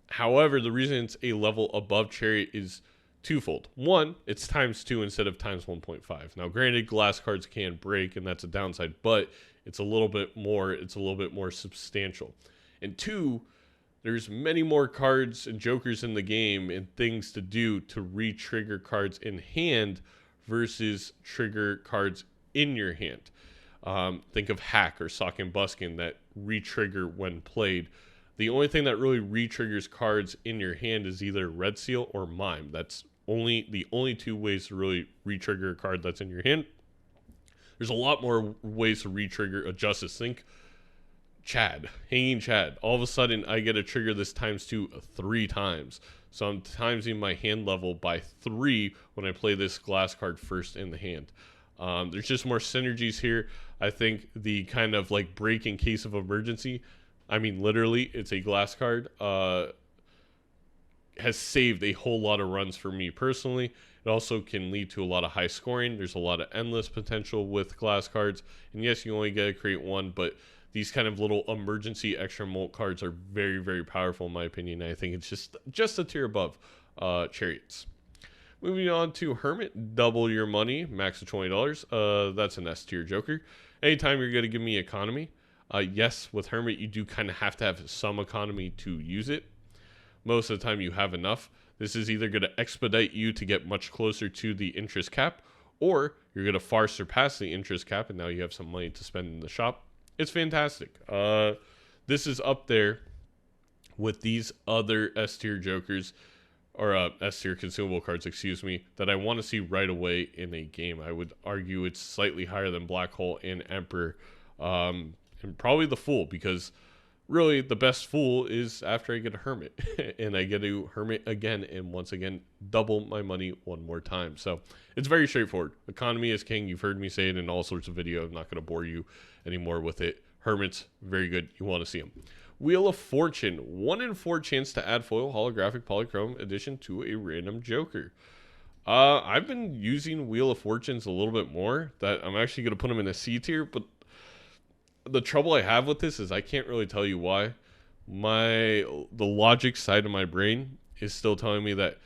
However, the reason it's a level above Chariot is twofold. One, it's times 2 instead of times 1.5. Now, granted, glass cards can break, and that's a downside, but it's a little bit more substantial. And two, there's many more cards and jokers in the game and things to do to re-trigger cards in hand versus trigger cards in your hand. Think of Hack or Sock and Buskin that re-trigger when played. The only thing that really re-triggers cards in your hand is either Red Seal or Mime. That's the only two ways to really re-trigger a card that's in your hand. There's a lot more ways to re-trigger a Justice. Think Chad, Hanging Chad. All of a sudden, I get to trigger this times 2 3 times. So I'm timesing my hand level by 3 when I play this glass card first in the hand. There's just more synergies here. I think the kind of like break in case of emergency, I mean, literally, it's a glass card, has saved a whole lot of runs for me personally. It also can lead to a lot of high scoring. There's a lot of endless potential with glass cards. And yes, you only get to create one, but these kind of little emergency extra molt cards are very, very powerful in my opinion. I think it's just a tier above Chariots. Moving on to Hermit, double your money, max of $20. That's an S tier joker. Anytime you're going to give me economy, yes, with Hermit, you do kind of have to have some economy to use it. Most of the time you have enough. This is either going to expedite you to get much closer to the interest cap, or you're going to far surpass the interest cap, and now you have some money to spend in the shop. It's fantastic. This is up there with these other S tier jokers, or S tier consumable cards, excuse me, that I want to see right away in a game. I would argue it's slightly higher than Black Hole and Emperor, and probably the Fool, because really the best Fool is after I get a Hermit, and I get to Hermit again, and once again double my money one more time. So it's very straightforward. Economy is king. You've heard me say it in all sorts of videos. I'm not going to bore you anymore with it. Hermit's very good. You want to see them. Wheel of Fortune, 1 in 4 chance to add foil holographic polychrome addition to a random joker. I've been using Wheel of Fortunes a little bit more. That I'm actually going to put them in a C tier, but the trouble I have with this is I can't really tell you why. The logic side of my brain is still telling me that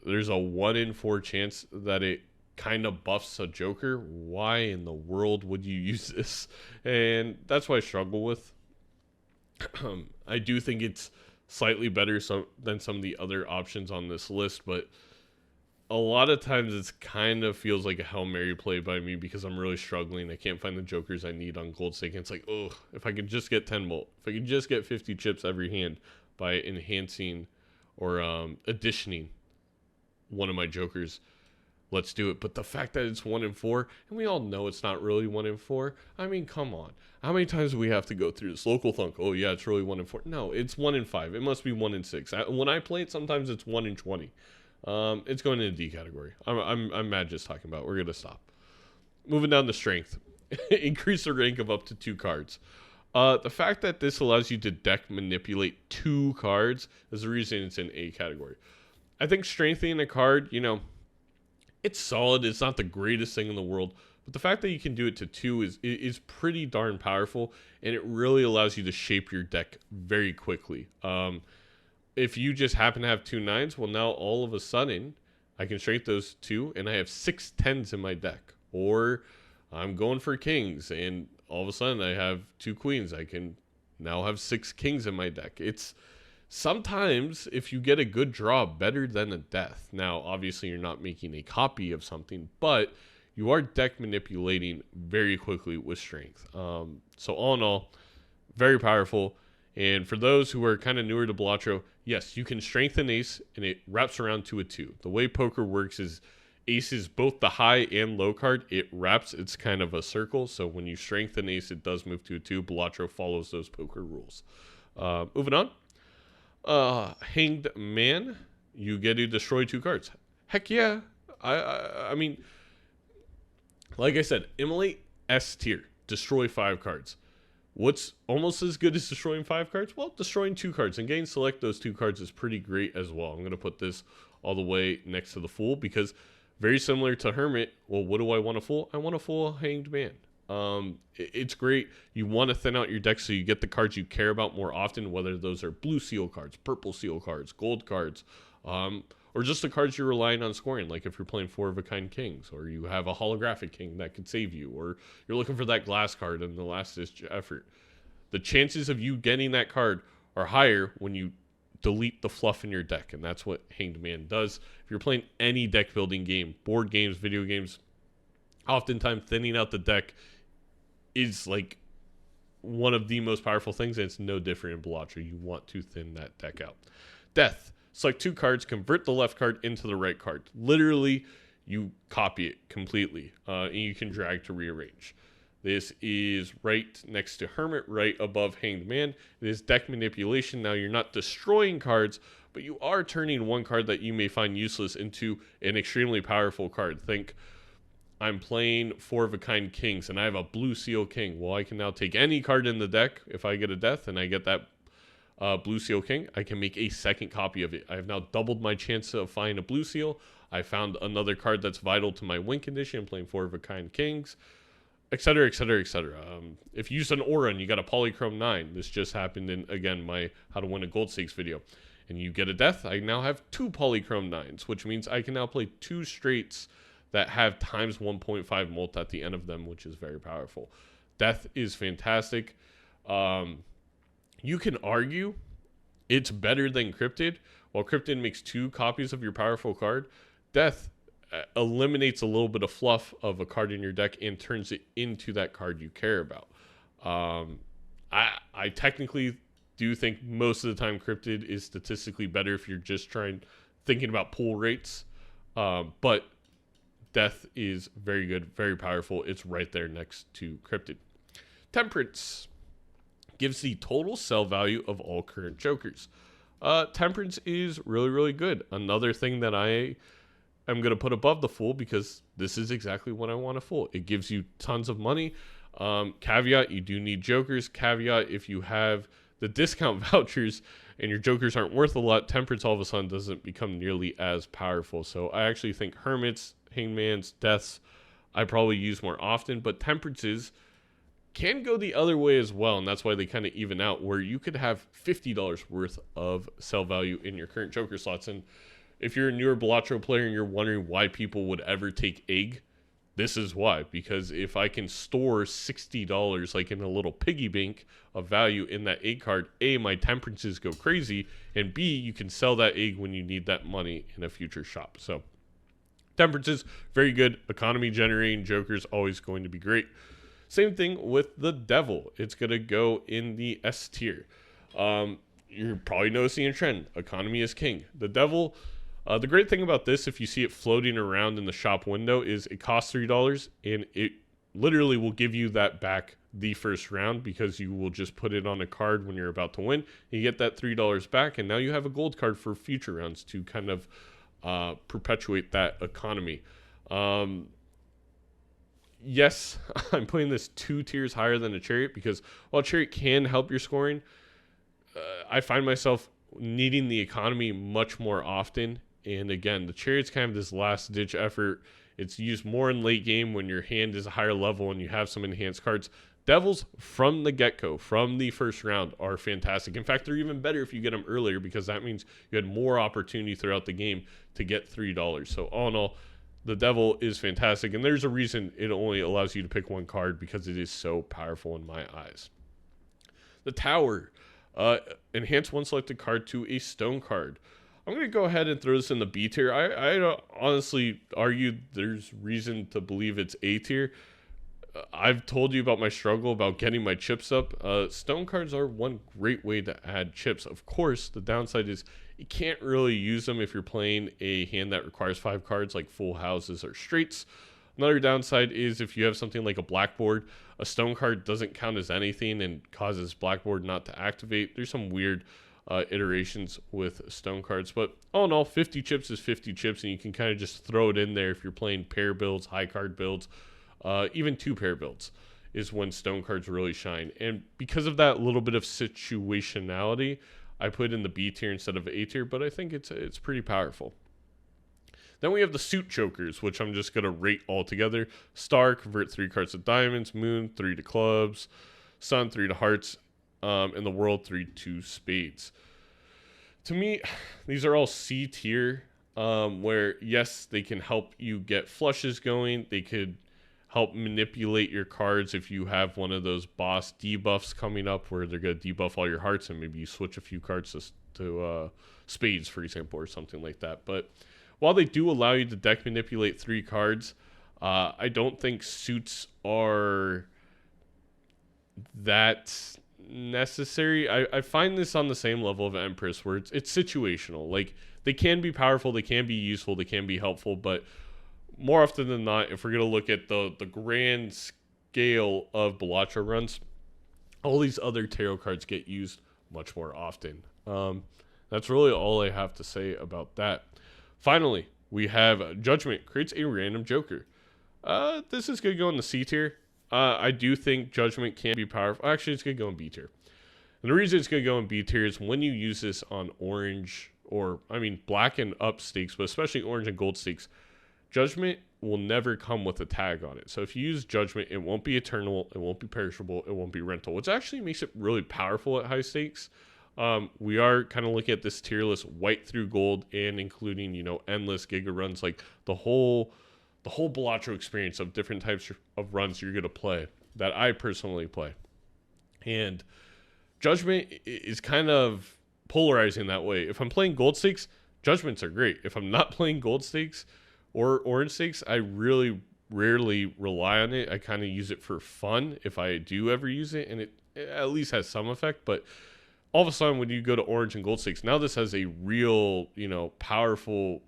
there's a 1 in 4 chance that it kind of buffs a joker. Why in the world would you use this? And that's what I struggle with. I do think it's slightly better than some of the other options on this list, but a lot of times it's kind of feels like a Hail Mary play by me because I'm really struggling. I can't find the jokers I need on gold stake. And it's like, oh, if I could just get 10 volt, if I could just get 50 chips every hand by enhancing or additioning one of my jokers, let's do it. But the fact that it's 1 in 4, and we all know it's not really 1 in 4. I mean, come on. How many times do we have to go through this? Local thunk. Oh yeah, it's really 1 in 4. No, it's 1 in 5. It must be 1 in 6. When I play it, sometimes it's 1 in 20. It's going in the D category. I'm mad just talking about it. We're gonna stop. Moving down to strength. Increase the rank of up to 2 cards. The fact that this allows you to deck manipulate 2 cards is the reason it's in A category. I think strengthening a card, it's solid. It's not the greatest thing in the world, but the fact that you can do it to 2 is pretty darn powerful, and it really allows you to shape your deck very quickly. If you just happen to have 2 9s, well, now all of a sudden I can strength those 2, and I have 6 10s in my deck. Or I'm going for kings, and all of a sudden I have 2 queens. I can now have 6 kings in my deck. It's sometimes, if you get a good draw, better than a death. Now, obviously, you're not making a copy of something, but you are deck manipulating very quickly with strength. So all in all, very powerful. And for those who are kind of newer to Balatro, yes, you can strengthen ace, and it wraps around to a 2. The way poker works is ace is both the high and low card. It wraps. It's kind of a circle. So when you strengthen ace, it does move to a 2. Balatro follows those poker rules. Moving on. Hanged Man, you get to destroy 2 cards. Heck yeah. I mean, like I said, immolate S tier, destroy 5 cards. What's almost as good as destroying 5 cards? Well, destroying 2 cards and getting select those 2 cards is pretty great as well. I'm going to put this all the way next to the Fool because very similar to Hermit. Well, what do I want a Fool? I want a Fool Hanged Man. It's great. You want to thin out your deck so you get the cards you care about more often, whether those are blue seal cards, purple seal cards, gold cards, or just the cards you're relying on scoring, like if you're playing 4 of a kind kings, or you have a holographic king that could save you, or you're looking for that glass card in the last ditch effort. The chances of you getting that card are higher when you delete the fluff in your deck, and that's what Hanged Man does. If you're playing any deck building game, board games, video games, oftentimes thinning out the deck is like one of the most powerful things, and it's no different in Balatro. You want to thin that deck out. Death. Select 2 cards, convert the left card into the right card. Literally, you copy it completely, and you can drag to rearrange. This is right next to Hermit, right above Hanged Man. It is deck manipulation. Now, you're not destroying cards, but you are turning 1 card that you may find useless into an extremely powerful card. Think, I'm playing 4 of a kind kings, and I have a blue seal king. Well, I can now take any card in the deck. If I get a death and I get that blue seal king, I can make a second copy of it. I have now doubled my chance of finding a blue seal. I found another card that's vital to my win condition, playing 4 of a kind kings, etc., etc., etc. If you use an aura and you got a polychrome 9, this just happened in, again, my how to win a gold stakes video, and you get a death, I now have 2 polychrome 9s, which means I can now play 2 straights that have times 1.5 mult at the end of them, which is very powerful. Death is fantastic. You can argue it's better than Cryptid. While Cryptid makes 2 copies of your powerful card, Death eliminates a little bit of fluff of a card in your deck and turns it into that card you care about. I technically do think most of the time Cryptid is statistically better if you're just thinking about pool rates. But Death is very good, very powerful. It's right there next to Cryptid. Temperance gives the total sell value of all current jokers. Temperance is really, really good. Another thing that I am going to put above the Fool, because this is exactly what I want a Fool. It gives you tons of money. Caveat, you do need jokers. Caveat, if you have the discount vouchers and your jokers aren't worth a lot, Temperance all of a sudden doesn't become nearly as powerful. So I actually think Hermits, Hangman's, Deaths, I probably use more often, but Temperances can go the other way as well, and that's why they kind of even out, where you could have $50 worth of sell value in your current joker slots. And if you're a newer Balatro player and you're wondering why people would ever take egg, this is why. Because if I can store $60 like in a little piggy bank of value in that egg card, A, my temperances go crazy, and B, you can sell that egg when you need that money in a future shop. So temperances, very good. Economy generating jokers, always going to be great. Same thing with the Devil. It's going to go in the S tier. You're probably noticing a trend. Economy is king. The Devil, the great thing about this, if you see it floating around in the shop window, is it costs $3, and it literally will give you that back the first round, because you will just put it on a card when you're about to win. You get that $3 back, and now you have a gold card for future rounds to kind of perpetuate that economy. Yes, I'm putting this 2 tiers higher than a Chariot, because while Chariot can help your scoring, I find myself needing the economy much more often. And again, the Chariot's kind of this last ditch effort. It's used more in late game when your hand is a higher level and you have some enhanced cards. Devils from the get-go, from the first round, are fantastic. In fact, they're even better if you get them earlier, because that means you had more opportunity throughout the game to get $3. So all in all, the Devil is fantastic, and there's a reason it only allows you to pick 1 card, because it is so powerful in my eyes. The Tower. Enhance one selected card to a stone card. I'm going to go ahead and throw this in the B tier. I don't honestly argue there's reason to believe it's A tier. I've told you about my struggle about getting my chips up. Stone cards are one great way to add chips. Of course, the downside is you can't really use them if you're playing a hand that requires 5 cards like full houses or straights. Another downside is if you have something like a blackboard, a stone card doesn't count as anything and causes blackboard not to activate. There's some weird iterations with stone cards, but all in all, 50 chips is 50 chips, and you can kind of just throw it in there if you're playing pair builds, high card builds, even 2-pair builds is when stone cards really shine. And because of that little bit of situationality, I put in the B tier instead of A tier, but I think it's pretty powerful. Then we have the suit jokers, which I'm just going to rate all together. Star, convert 3 cards to diamonds. Moon, 3 to clubs. Sun, 3 to hearts. And the world, 3 to spades. To me, these are all C tier, where, yes, they can help you get flushes going. They could help manipulate your cards if you have one of those boss debuffs coming up where they're going to debuff all your hearts and maybe you switch a few cards to spades, for example, or something like that. But while they do allow you to deck manipulate 3 cards, I don't think suits are that necessary. I find this on the same level of Empress where it's situational. Like, they can be powerful, they can be useful, they can be helpful, but more often than not, if we're going to look at the grand scale of Balatro runs, all these other tarot cards get used much more often. That's really all I have to say about that. Finally, we have Judgment creates a random joker. This is going to go in the C tier. I do think Judgment can be powerful. Actually, it's going to go in B tier. And the reason it's going to go in B tier is when you use this on orange, or, I mean, black and up stakes, but especially orange and gold stakes, Judgment will never come with a tag on it. So if you use Judgment, it won't be eternal, it won't be perishable, it won't be rental, which actually makes it really powerful at high stakes. We are kind of looking at this tier list white through gold and including, you know, endless giga runs, like the whole Balatro experience of different types of runs you're going to play that I personally play. And Judgment is kind of polarizing that way. If I'm playing gold stakes, Judgments are great. If I'm not playing gold stakes or orange stakes, I really rarely rely on it. I kind of use it for fun if I do ever use it, and it at least has some effect. But all of a sudden, when you go to orange and gold stakes, now this has a real, you know, powerful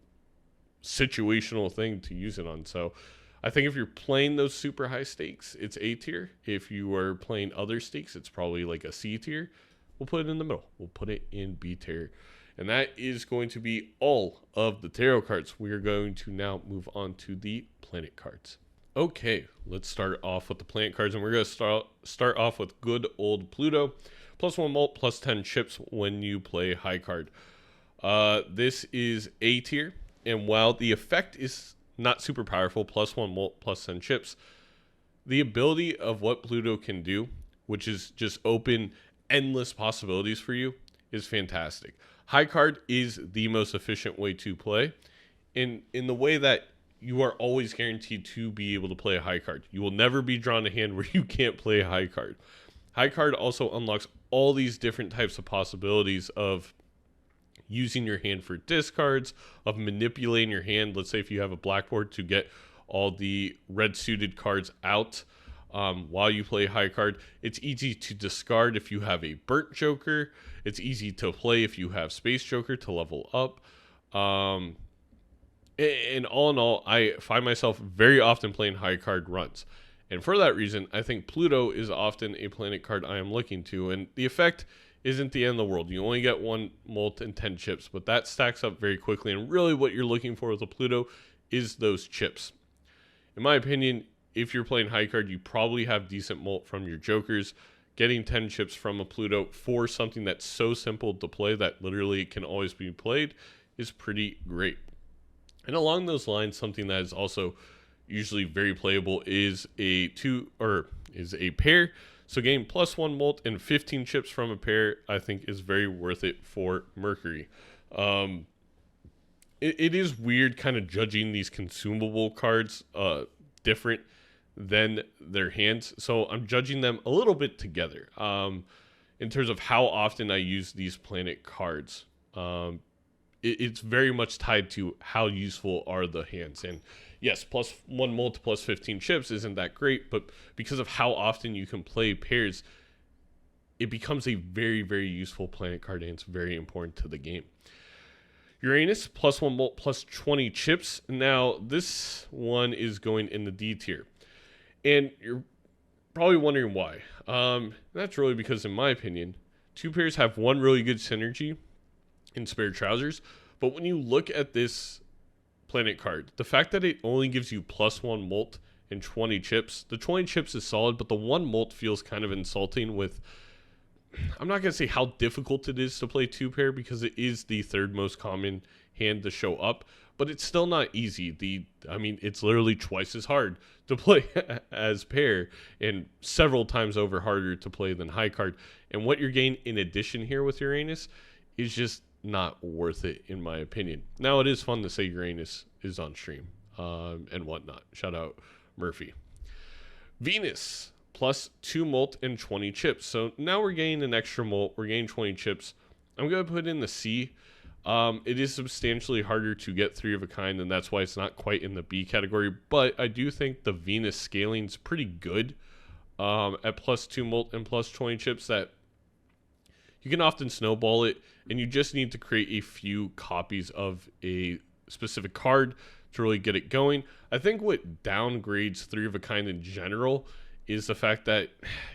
situational thing to use it on. So I think if you're playing those super high stakes, it's A tier. If you are playing other stakes, it's probably like a C tier. We'll put it in the middle. We'll put it in B tier. And that is going to be all of the tarot cards. We are going to now move on to the planet cards. Okay, let's start off with the planet cards, and we're going to start off with good old Pluto. +1 mult, +10 chips when you play high card. This is A tier, and while the effect is not super powerful, +1 mult, +10 chips, the ability of what Pluto can do, which is just open endless possibilities for you, is fantastic. High card is the most efficient way to play in the way that you are always guaranteed to be able to play a high card. You will never be drawn a hand where you can't play a high card. High card also unlocks all these different types of possibilities of using your hand for discards, of manipulating your hand. Let's say if you have a blackboard, to get all the red suited cards out while you play high card. It's easy to discard if you have a burnt joker. It's easy to play if you have space joker to level up. And all in all, I find myself very often playing high card runs. And for that reason, I think Pluto is often a planet card I am looking to. And the effect isn't the end of the world. You only get 1 mult and 10 chips, but that stacks up very quickly. And really what you're looking for with a Pluto is those chips. In my opinion, if you're playing high card, you probably have decent mult from your jokers. Getting 10 chips from a Pluto for something that's so simple to play that literally can always be played is pretty great. And along those lines, something that is also usually very playable is a pair. So getting +1 mult and 15 chips from a pair, I think, is very worth it for Mercury. It is weird kind of judging these consumable cards different than their hands, so I'm judging them a little bit together. in terms of how often I use these planet cards. It's very much tied to how useful are the hands. And yes, +1 mult plus 15 chips isn't that great, but because of how often you can play pairs, it becomes a very, very useful planet card, and it's very important to the game. Uranus, +1 mult plus 20 chips. Now, this one is going in the D tier. And you're probably wondering why. That's really because, in my opinion, two pairs have one really good synergy in Spare Trousers. But when you look at this planet card, the fact that it only gives you +1 mult and 20 chips, the 20 chips is solid, but the 1 mult feels kind of insulting with... I'm not going to say how difficult it is to play two pair because it is the third most common hand to show up, but it's still not easy. It's literally twice as hard to play as pair and several times over harder to play than high card. And what you're getting in addition here with Uranus is just not worth it, in my opinion. Now, it is fun to say Uranus is on stream and whatnot. Shout out Murphy. Venus, +2 mult and 20 chips. So now we're getting an extra mult. We're getting 20 chips. I'm going to put in the C. It is substantially harder to get 3 of a kind, and that's why it's not quite in the B category. But I do think the Venus scaling is pretty good at +2 mult and +20 chips, that you can often snowball it, and you just need to create a few copies of a specific card to really get it going. I think what downgrades 3 of a kind in general is the fact that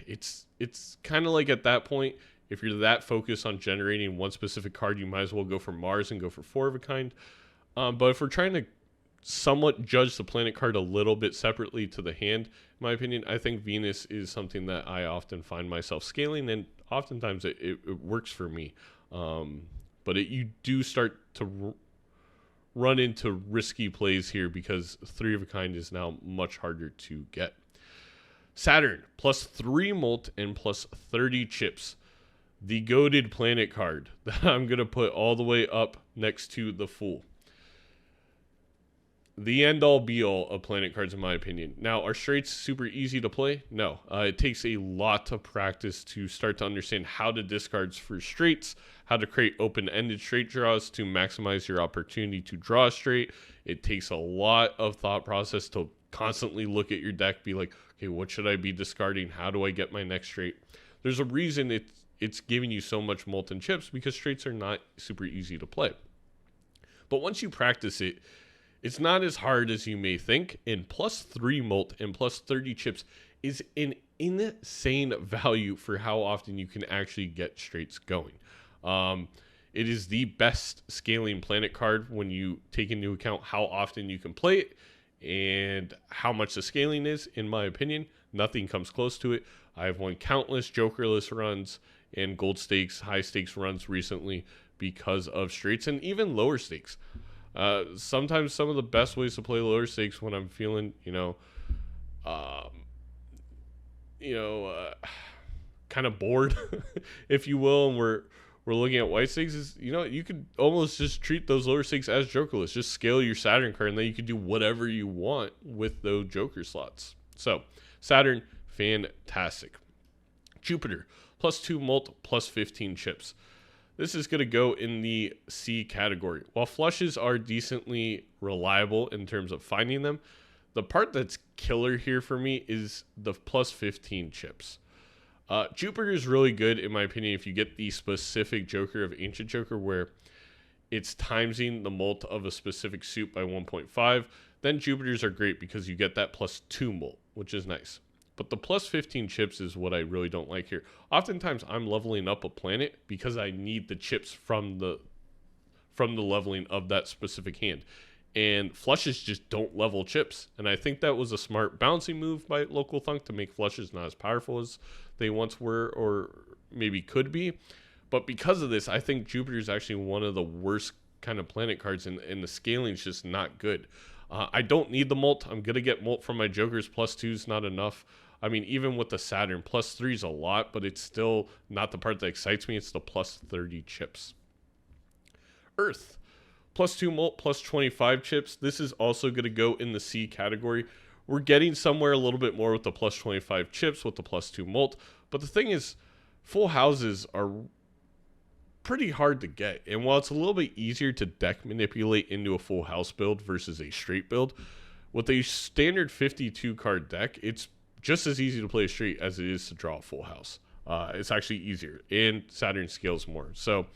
it's kind of like, at that point, if you're that focused on generating one specific card, you might as well go for Mars and go for 4 of a kind. But if we're trying to somewhat judge the planet card a little bit separately to the hand, in my opinion, I think Venus is something that I often find myself scaling, and oftentimes it works for me. But you do start to run into risky plays here because 3 of a kind is now much harder to get. Saturn, +3 mult and +30 chips. The goated planet card that I'm going to put all the way up next to the Fool. The end-all be-all of planet cards, in my opinion. Now, are straights super easy to play? No. It takes a lot of practice to start to understand how to discard for straights, how to create open-ended straight draws to maximize your opportunity to draw a straight. It takes a lot of thought process to constantly look at your deck, be like, okay, what should I be discarding? How do I get my next straight? There's a reason it's giving you so much molten chips, because straights are not super easy to play. But once you practice it, it's not as hard as you may think, and +3 mult and +30 chips is an insane value for how often you can actually get straights going. It is the best scaling planet card when you take into account how often you can play it and how much the scaling is. In my opinion, nothing comes close to it. I have won countless jokerless runs and gold stakes, high stakes runs recently because of straights, and even lower stakes. Sometimes some of the best ways to play lower stakes when I'm feeling, kind of bored, if you will, and we're looking at white stakes, is, you could almost just treat those lower stakes as jokerless. Just scale your Saturn card, and then you can do whatever you want with those joker slots. So Saturn, fantastic. Jupiter, +2 mult, +15 chips. This is going to go in the C category. While flushes are decently reliable in terms of finding them, the part that's killer here for me is the +15 chips. Jupiter is really good, in my opinion, if you get the specific Joker of Ancient Joker, where it's timesing the mult of a specific suit by 1.5. Then Jupiters are great because you get that +2 mult, which is nice. But the +15 chips is what I really don't like here. Oftentimes, I'm leveling up a planet because I need the chips from the leveling of that specific hand. And flushes just don't level chips. And I think that was a smart balancing move by Local Thunk to make flushes not as powerful as they once were, or maybe could be. But because of this, I think Jupiter is actually one of the worst kind of planet cards, and the scaling is just not good. I don't need the mult. I'm going to get mult from my Jokers. +2 is not enough. I mean, even with the Saturn, +3 is a lot, but it's still not the part that excites me. It's the +30 chips. Earth, +2 mult, +25 chips. This is also going to go in the C category. We're getting somewhere a little bit more with the +25 chips, with the +2 mult. But the thing is, full houses are pretty hard to get. And while it's a little bit easier to deck manipulate into a full house build versus a straight build, with a standard 52 card deck, it's just as easy to play a straight as it is to draw a full house. It's actually easier, and Saturn scales more. So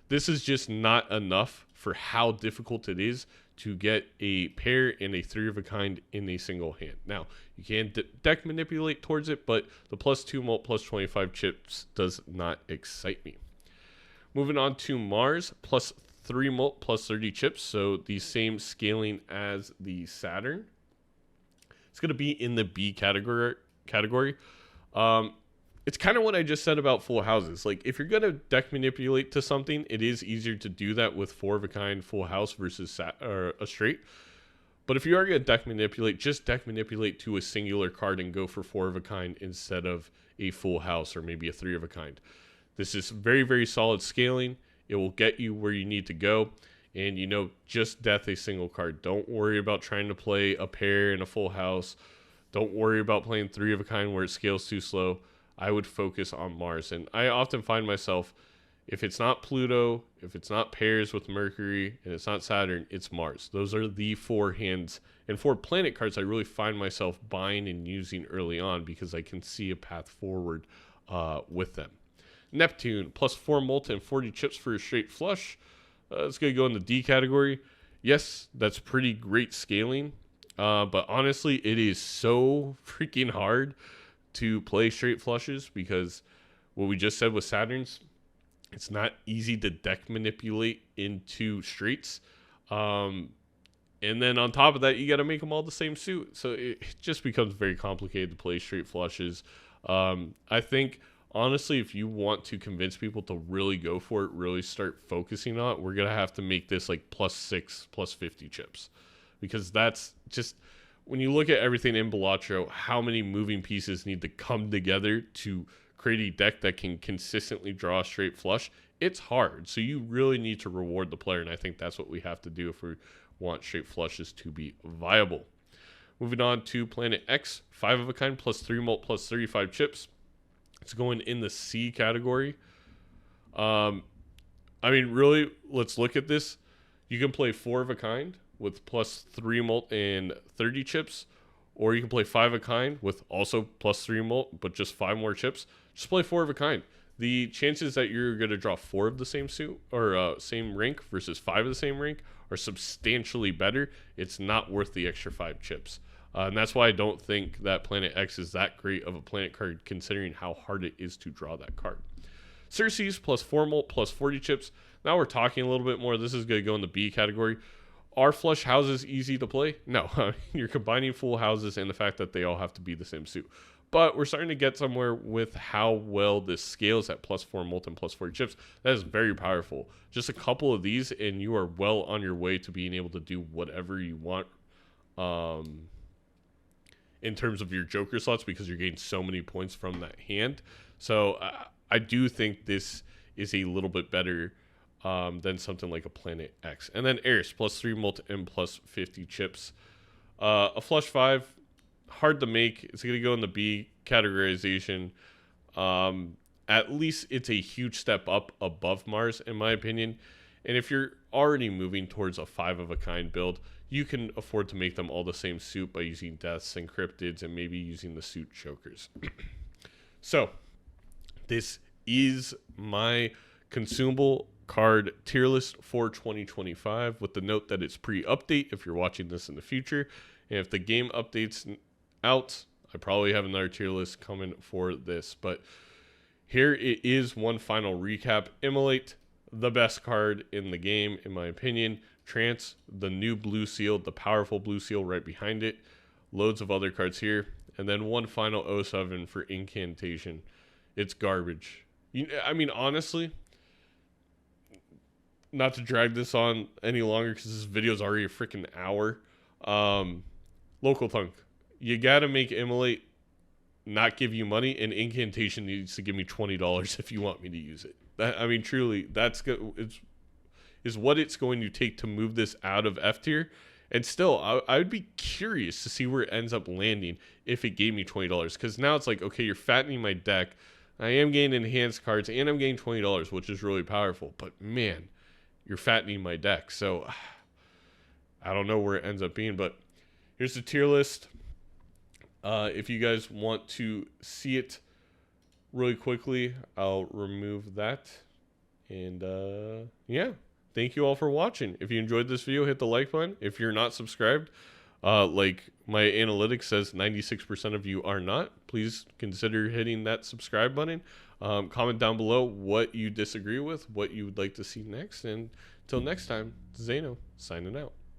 this is just not enough for how difficult it is to get a pair and a 3 of a kind in a single hand. Now, you can deck manipulate towards it, but the +2 mult +25 chips does not excite me. Moving on to Mars, +3 mult +30 chips, so the same scaling as the Saturn. It's going to be in the B category. It's kind of what I just said about full houses. Like, if you're going to deck manipulate to something, it is easier to do that with 4 of a kind full house versus a straight. But if you are going to deck manipulate, just deck manipulate to a singular card and go for 4 of a kind instead of a full house or maybe a 3 of a kind. This is very, very solid scaling. It will get you where you need to go. And, just death a single card. Don't worry about trying to play a pair in a full house. Don't worry about playing 3 of a kind where it scales too slow. I would focus on Mars. And I often find myself, if it's not Pluto, if it's not pairs with Mercury, and it's not Saturn, it's Mars. Those are the 4 hands and 4 planet cards I really find myself buying and using early on because I can see a path forward with them. Neptune, +4 mult and 40 chips for a straight flush. It's going to go in the D category. Yes, that's pretty great scaling. But honestly, it is so freaking hard to play straight flushes because what we just said with Saturns, it's not easy to deck manipulate into straights. And then on top of that, you got to make them all the same suit. So it just becomes very complicated to play straight flushes. I think, honestly, if you want to convince people to really go for it, really start focusing on it, we're going to have to make this like +6, +50 chips. Because that's just, when you look at everything in Balatro, how many moving pieces need to come together to create a deck that can consistently draw a straight flush, it's hard. So you really need to reward the player, and I think that's what we have to do if we want straight flushes to be viable. Moving on to Planet X, 5 of a kind +3 mult +35 chips. It's going in the C category. Really, let's look at this. You can play 4 of a kind with +3 mult and 30 chips, or you can play 5 of a kind with also +3 mult, but just 5 more chips. Just play 4 of a kind. The chances that you're going to draw 4 of the same suit or same rank versus 5 of the same rank are substantially better. It's not worth the extra 5 chips. And that's why I don't think that Planet X is that great of a planet card, considering how hard it is to draw that card. Circes, +4 mult, +40 chips. Now we're talking a little bit more. This is going to go in the B category. Are flush houses easy to play? No. You're combining full houses and the fact that they all have to be the same suit. But we're starting to get somewhere with how well this scales at +4 mult and +40 chips. That is very powerful. Just a couple of these and you are well on your way to being able to do whatever you want in terms of your Joker slots, because you're getting so many points from that hand. So I do think this is a little bit better than something like a Planet X. And then Eris, +3 mult and +50 chips. A flush 5, hard to make. It's going to go in the B categorization. At least it's a huge step up above Mars, in my opinion. And if you're already moving towards a 5 of a kind build, you can afford to make them all the same suit by using deaths and cryptids and maybe using the suit jokers. So this is my consumable card tier list for 2025, with the note that it's pre-update if you're watching this in the future. And if the game updates out, I probably have another tier list coming for this. But here it is, one final recap. Immolate, the best card in the game, in my opinion. Trance, the new blue seal, the powerful blue seal right behind it. Loads of other cards here. And then one final 07 for Incantation. It's garbage. Honestly, not to drag this on any longer because this video is already a freaking hour. Local Thunk. You got to make Immolate not give you money, and Incantation needs to give me $20 if you want me to use it. Truly, that's good. Is what it's going to take to move this out of F tier. And still, I would be curious to see where it ends up landing if it gave me $20. Because now it's like, okay, you're fattening my deck. I am getting enhanced cards, and I'm getting $20, which is really powerful. But man, you're fattening my deck. So I don't know where it ends up being, but here's the tier list. If you guys want to see it really quickly, I'll remove that. And yeah, thank you all for watching. If you enjoyed this video, hit the like button. If you're not subscribed, like my analytics says 96% of you are not, please consider hitting that subscribe button. Comment down below what you disagree with, what you would like to see next. And until next time, Zaino signing out.